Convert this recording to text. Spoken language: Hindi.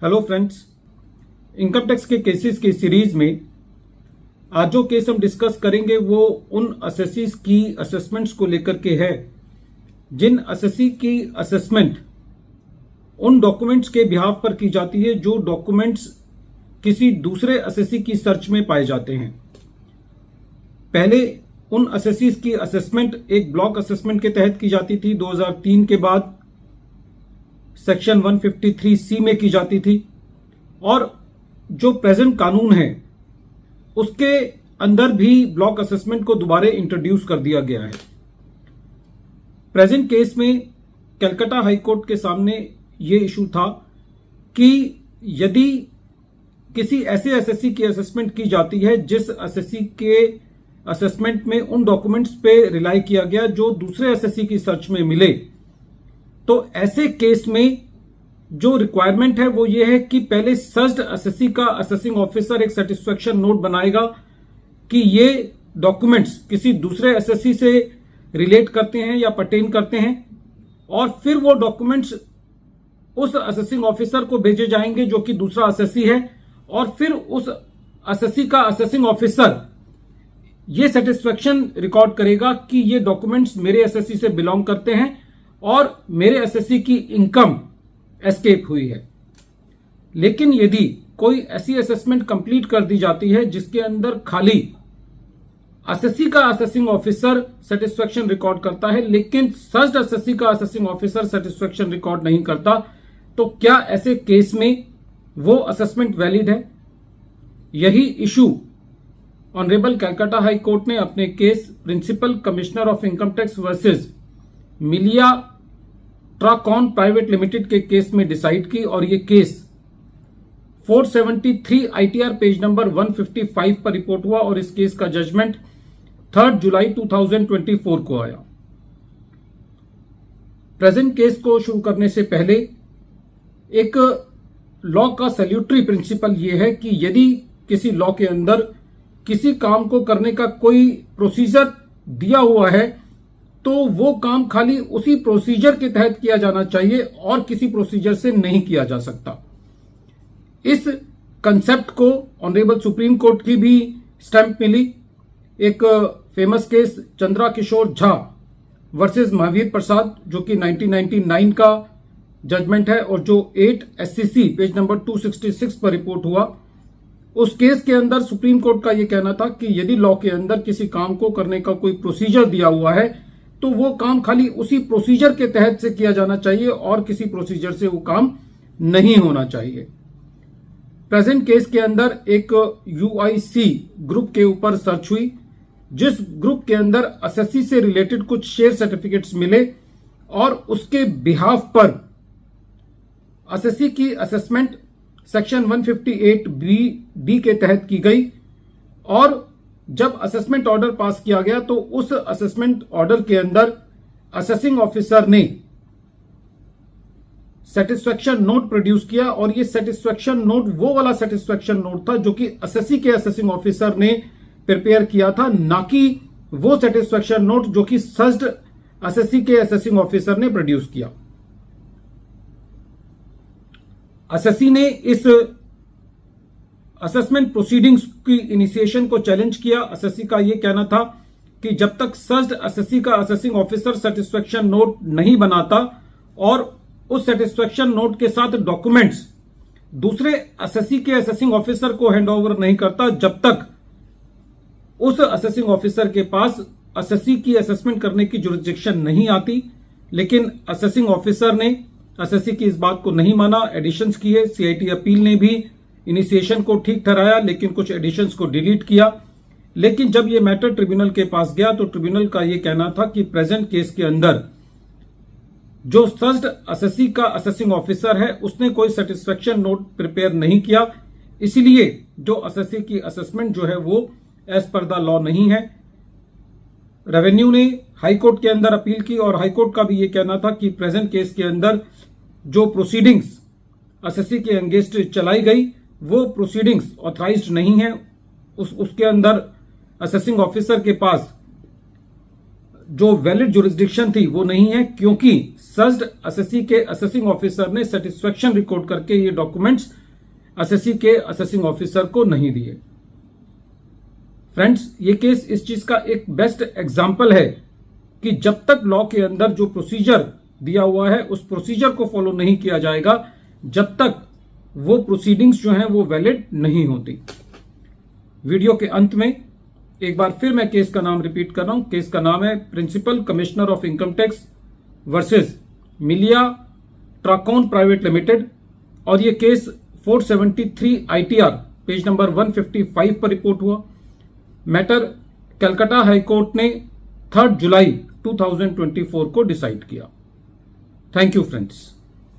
हेलो फ्रेंड्स, इनकम टैक्स के केसेस की सीरीज में आज जो केस हम डिस्कस करेंगे वो उन असेसीज की असेसमेंट्स को लेकर के है जिन असेसी की असेसमेंट उन डॉक्यूमेंट्स के बिहाफ पर की जाती है जो डॉक्यूमेंट्स किसी दूसरे असेसी की सर्च में पाए जाते हैं। पहले उन असेसीज की असेसमेंट एक ब्लॉक असेसमेंट के तहत की जाती थी। 2003 के बाद सेक्शन 153C में की जाती थी और जो प्रेजेंट कानून है उसके अंदर भी ब्लॉक असेसमेंट को दोबारा इंट्रोड्यूस कर दिया गया है। प्रेजेंट केस में कलकत्ता हाई कोर्ट के सामने ये इशू था कि यदि किसी ऐसे एसएससी की असेसमेंट की जाती है जिस एसएससी के असेसमेंट में उन डॉक्यूमेंट्स पे रिलाई किया गया जो दूसरे एसएससी की सर्च में मिले, तो ऐसे केस में जो रिक्वायरमेंट है वो ये है कि पहले सर्च्ड एसएससी का असेसिंग ऑफिसर एक सेटिस्फेक्शन नोट बनाएगा कि ये डॉक्यूमेंट्स किसी दूसरे एसएससी से रिलेट करते हैं या पर्टेन करते हैं, और फिर वो डॉक्यूमेंट्स उस असेसिंग ऑफिसर को भेजे जाएंगे जो कि दूसरा एसएससी है, और फिर उस एसएससी का असेसिंग ऑफिसर ये सेटिस्फेक्शन रिकॉर्ड करेगा कि ये डॉक्यूमेंट्स मेरे एसएससी से बिलोंग करते हैं और मेरे एसएससी की इनकम एस्केप हुई है। लेकिन यदि कोई ऐसी असेसमेंट कंप्लीट कर दी जाती है जिसके अंदर खाली एसएससी का असेसिंग ऑफिसर सेटिस्फेक्शन रिकॉर्ड करता है लेकिन सर्च्ड एसएससी का असेसिंग ऑफिसर सेटिस्फेक्शन रिकॉर्ड नहीं करता, तो क्या ऐसे केस में वो असेसमेंट वैलिड है? यही issue honourable Calcutta high court ने अपने case principal commissioner of income tax versus Milia Tracon private limited के केस में डिसाइड की, और ये केस 473 आईटीआर पेज नंबर 155 पर रिपोर्ट हुआ और इस केस का जजमेंट 3 जुलाई 2024 को आया। प्रेजेंट केस को शुरू करने से पहले एक लॉ का सैल्यूटरी प्रिंसिपल यह है कि यदि किसी लॉ के अंदर किसी काम को करने का कोई प्रोसीजर दिया हुआ है तो वो काम खाली उसी प्रोसीजर के तहत किया जाना चाहिए और किसी प्रोसीजर से नहीं किया जा सकता। इस कंसेप्ट को ऑनरेबल सुप्रीम कोर्ट की भी स्टैंप मिली। एक फेमस केस चंद्रा किशोर झा वर्सेस महावीर प्रसाद जो कि 1999 का जजमेंट है और जो 8 SCC पेज नंबर 266 पर रिपोर्ट हुआ। उस केस के अंदर सुप्रीम कोर्ट का यह कहना था कि यदि लॉ के अंदर किसी काम को करने का कोई प्रोसीजर दिया हुआ है तो वो काम खाली उसी प्रोसीजर के तहत से किया जाना चाहिए और किसी प्रोसीजर से वो काम नहीं होना चाहिए। प्रेजेंट केस के अंदर एक UIC ग्रुप के ऊपर सर्च हुई जिस ग्रुप के अंदर एसएससी से रिलेटेड कुछ शेयर सर्टिफिकेट्स मिले और उसके बिहाफ पर एसएससी की असेसमेंट सेक्शन 158B के तहत की गई, और जब असेसमेंट ऑर्डर पास किया गया तो उस असेसमेंट ऑर्डर के अंदर असेसिंग ऑफिसर ने सेटिस्फेक्शन नोट प्रोड्यूस किया, और ये सेटिस्फेक्शन नोट वो वाला सेटिस्फेक्शन नोट था जो कि एसएससी के असेसिंग ऑफिसर ने प्रिपेयर किया था, ना कि वो सेटिस्फेक्शन नोट जो कि सर्च्ड एसएससी के असेसिंग ऑफिसर ने प्रोड्यूस किया। एसएससी ने इस असेसमेंट प्रोसीडिंग्स की इनिशिएशन को चैलेंज किया। एसएससी का यह कहना था कि जब तक सर्च्ड एसएससी का असेसिंग ऑफिसर सेटिस्फेक्शन नोट नहीं बनाता और उस सेटिस्फेक्शन नोट के साथ डॉक्यूमेंट्स दूसरे एसएससी के असेसिंग ऑफिसर को हैंडओवर नहीं करता, जब तक उस असेसिंग ऑफिसर के पास एसएससी की असेसमेंट करने की जुरिसडिक्शन नहीं आती। लेकिन असेसिंग ऑफिसर ने एसएससी की इस बात को नहीं माना, एडिशंस किए। सीआईटी अपील ने भी इनिशिएशन को ठीक ठहराया लेकिन कुछ एडिशंस को डिलीट किया। लेकिन जब यह मैटर ट्रिब्यूनल के पास गया तो ट्रिब्यूनल का यह कहना था कि प्रेजेंट केस के अंदर जो सर्च्ड एसएससी का असेसिंग ऑफिसर है उसने कोई सेटिस्फेक्शन नोट प्रिपेयर नहीं किया, इसलिए जो एसएससी की असेसमेंट जो है वो एज पर द लॉ नहीं है। रेवेन्यू ने हाई कोर्ट के अंदर अपील की और हाई कोर्ट का भी यह कहना था कि प्रेजेंट केस के अंदर जो प्रोसीडिंग्स एसएससी के अगेंस्ट चलाई गई वो प्रोसीडिंग्स ऑथराइज्ड नहीं है। उसके अंदर असेसिंग ऑफिसर के पास जो वैलिड जुरिस्डिक्शन थी वो नहीं है, क्योंकि सर्च्ड असेसी के असेसिंग ऑफिसर ने सेटिस्फेक्शन रिकॉर्ड करके ये डॉक्यूमेंट्स असेसी के असेसिंग ऑफिसर को नहीं दिए। फ्रेंड्स, ये केस इस चीज का एक बेस्ट एग्जाम्पल है कि जब तक लॉ के अंदर जो प्रोसीजर दिया हुआ है उस प्रोसीजर को फॉलो नहीं किया जाएगा, जब तक वो प्रोसीडिंग्स जो हैं वो वैलिड नहीं होती। वीडियो के अंत में एक बार फिर मैं केस का नाम रिपीट कर रहा हूं। केस का नाम है principal commissioner of income tax versus Milia Tracon private limited, और ये केस 473 ITR पेज नंबर 155 पर रिपोर्ट हुआ। मैटर कलकत्ता हाईकोर्ट ने 3 जुलाई 2024 को डिसाइड किया। Thank you friends.